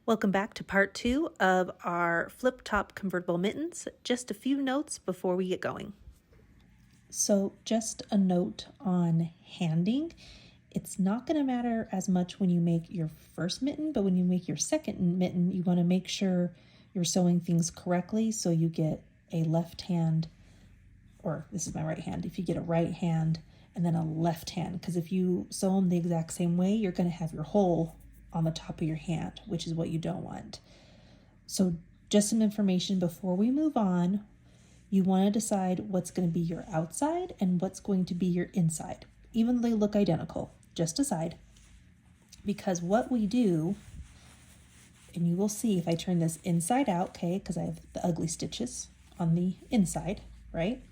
Welcome back to part 2 of our flip top convertible mittens. Just a few notes before we get going. So just a note on handing. It's not going to matter as much when you make your first mitten, but when you make your second mitten, you want to make sure you're sewing things correctly so you get a left hand, or this is my right hand, if you get a right hand and then a left hand, because if you sew them the exact same way, you're going to have your hole on the top of your hand, which is what you don't want. So just some information before we move on. You want to decide what's going to be your outside and what's going to be your inside. Even though they look identical, just decide. Because what we do, and you will see if I turn this inside out, okay, because I have the ugly stitches on the inside, right?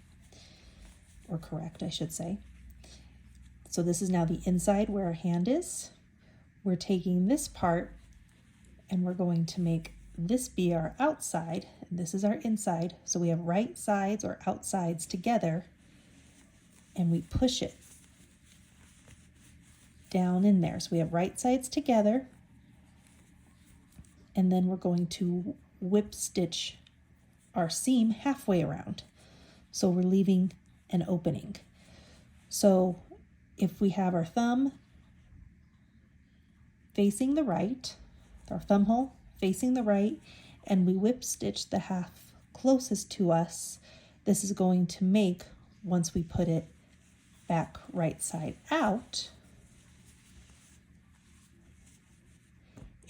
Or correct, I should say. So this is now the inside where our hand is. We're taking this part and we're going to make this be our outside, and this is our inside. So we have right sides or outsides together, and we push it down in there. So we have right sides together, and then we're going to whip stitch our seam halfway around. So we're leaving an opening. So if we have our thumb facing the right, our thumb hole facing the right, and we whip stitch the half closest to us, this is going to make, once we put it back right side out,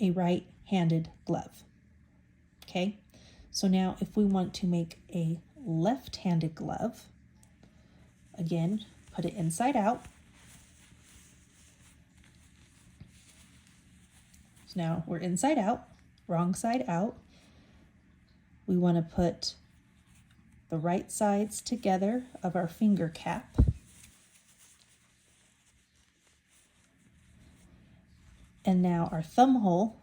a right-handed glove. Okay, so now if we want to make a left-handed glove, again, put it inside out. So now we're inside out, wrong side out. We want to put the right sides together of our finger cap. And now our thumb hole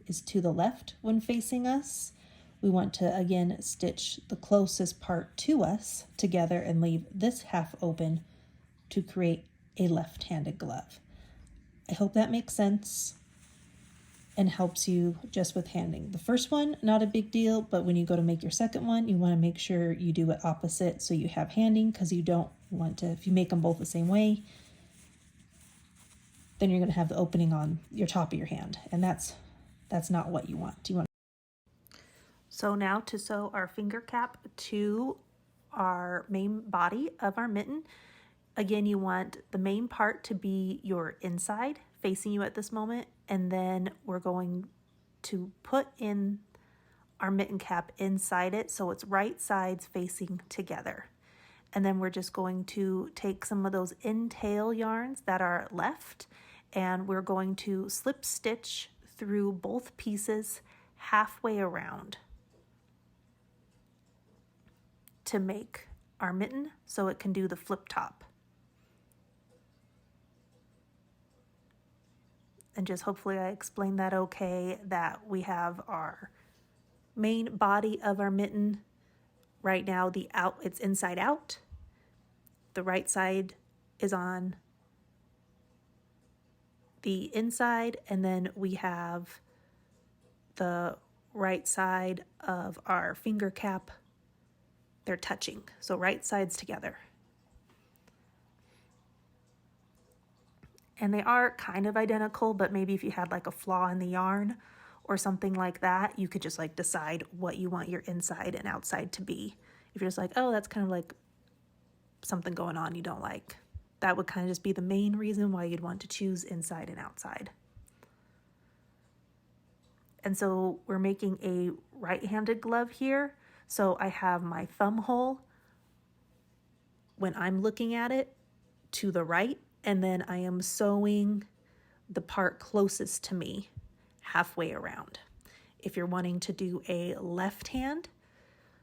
is to the left when facing us. We want to again stitch the closest part to us together and leave this half open to create a left-handed glove. I hope that makes sense and helps you just with handing. The first one, not a big deal, but when you go to make your second one, you want to make sure you do it opposite so you have handing, because you don't want to, if you make them both the same way, then you're going to have the opening on your top of your hand, and that's not what you want. So now to sew our finger cap to our main body of our mitten, again, you want the main part to be your inside facing you at this moment, and then we're going to put in our mitten cap inside it so it's right sides facing together. And then we're just going to take some of those in-tail yarns that are left, and we're going to slip stitch through both pieces halfway around to make our mitten so it can do the flip top. And just hopefully I explained that okay, that we have our main body of our mitten. Right now it's inside out. The right side is on the inside, and then we have the right side of our finger cap. They're touching, so right sides together. And they are kind of identical, but maybe if you had like a flaw in the yarn or something like that, you could just like decide what you want your inside and outside to be. If you're just like, oh, that's kind of like something going on you don't like, that would kind of just be the main reason why you'd want to choose inside and outside. And so we're making a right-handed glove here. So I have my thumb hole when I'm looking at it to the right, and then I am sewing the part closest to me halfway around. If you're wanting to do a left hand,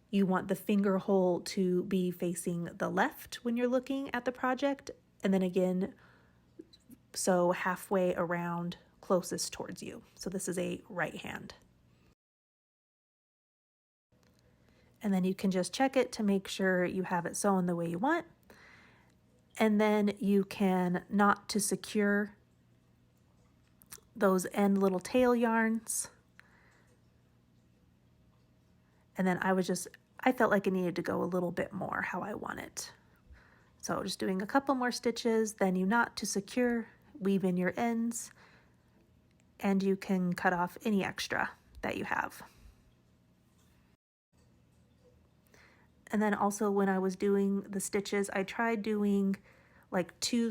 you want the finger hole to be facing the left when you're looking at the project, and then again, sew halfway around closest towards you. So this is a right hand. And then you can just check it to make sure you have it sewn the way you want. And then you can knot to secure those end little tail yarns And then I felt like it needed to go a little bit more how I want it. So just doing a couple more stitches, then you knot to secure, weave in your ends, and you can cut off any extra that you have. And then also when I was doing the stitches, I tried doing like 2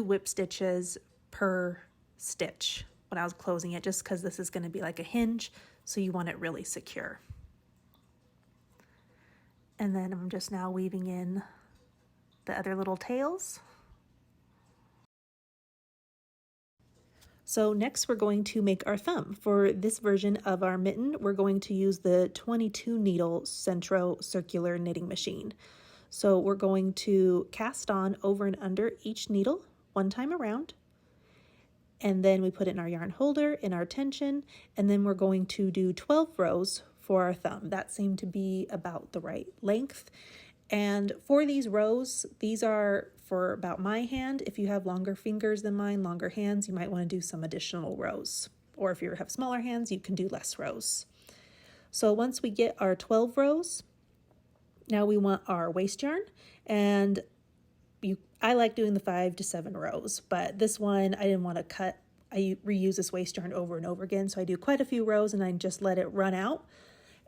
whip stitches per stitch when I was closing it, just because this is going to be like a hinge, so you want it really secure. And then I'm just now weaving in the other little tails. So next we're going to make our thumb. For this version of our mitten, we're going to use the 22 needle Sentro circular knitting machine. So we're going to cast on over and under each needle 1 time around, and then we put it in our yarn holder, in our tension, and then we're going to do 12 rows for our thumb. That seemed to be about the right length. And for these rows, these are for about my hand. If you have longer fingers than mine, longer hands, you might want to do some additional rows. Or if you have smaller hands, you can do less rows. So once we get our 12 rows, now we want our waste yarn, and I like doing the 5 to 7 rows, but this one I didn't want to cut. I reuse this waste yarn over and over again, so I do quite a few rows and I just let it run out.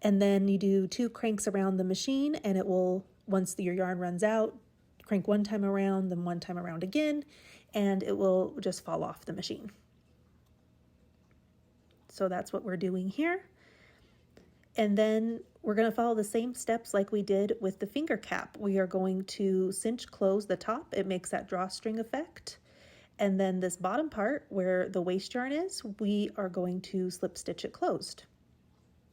And then you do 2 cranks around the machine, and it will, once your yarn runs out, crank 1 time around, then 1 time around again, and it will just fall off the machine. So that's what we're doing here. And then we're going to follow the same steps like we did with the finger cap. We are going to cinch close the top. It makes that drawstring effect. And then this bottom part where the waste yarn is, we are going to slip stitch it closed.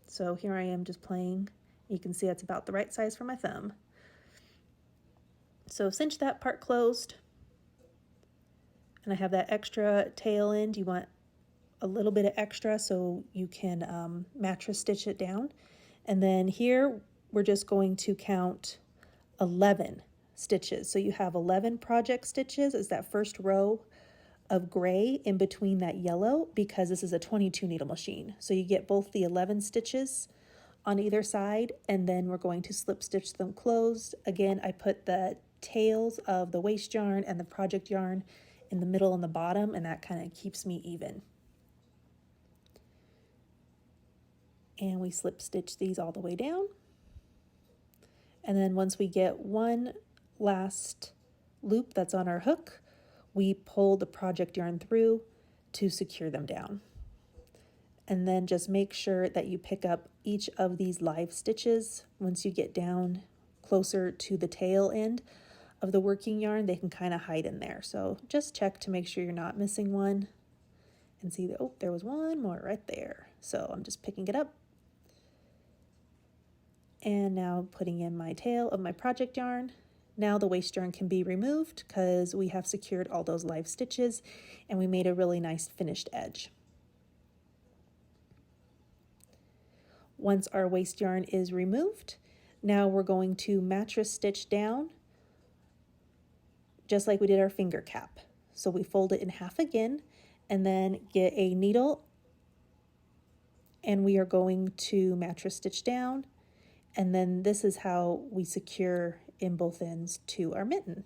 So here I am just playing. You can see that's about the right size for my thumb. So cinch that part closed. And I have that extra tail end. You want a little bit of extra so you can mattress stitch it down. And then here we're just going to count 11 stitches. So you have 11 project stitches as that first row of gray in between that yellow, because this is a 22 needle machine. So you get both the 11 stitches on either side, and then we're going to slip stitch them closed. Again, I put the tails of the waste yarn and the project yarn in the middle and the bottom, and that kind of keeps me even. And we slip stitch these all the way down. And then once we get one last loop that's on our hook, we pull the project yarn through to secure them down. And then just make sure that you pick up each of these live stitches. Once you get down closer to the tail end of the working yarn, they can kind of hide in there. So just check to make sure you're not missing one, and see that, oh, there was one more right there. So I'm just picking it up. And now putting in my tail of my project yarn. Now the waste yarn can be removed because we have secured all those live stitches and we made a really nice finished edge. Once our waste yarn is removed, now we're going to mattress stitch down just like we did our finger cap. So we fold it in half again and then get a needle, and we are going to mattress stitch down. And then this is how we secure in both ends to our mitten.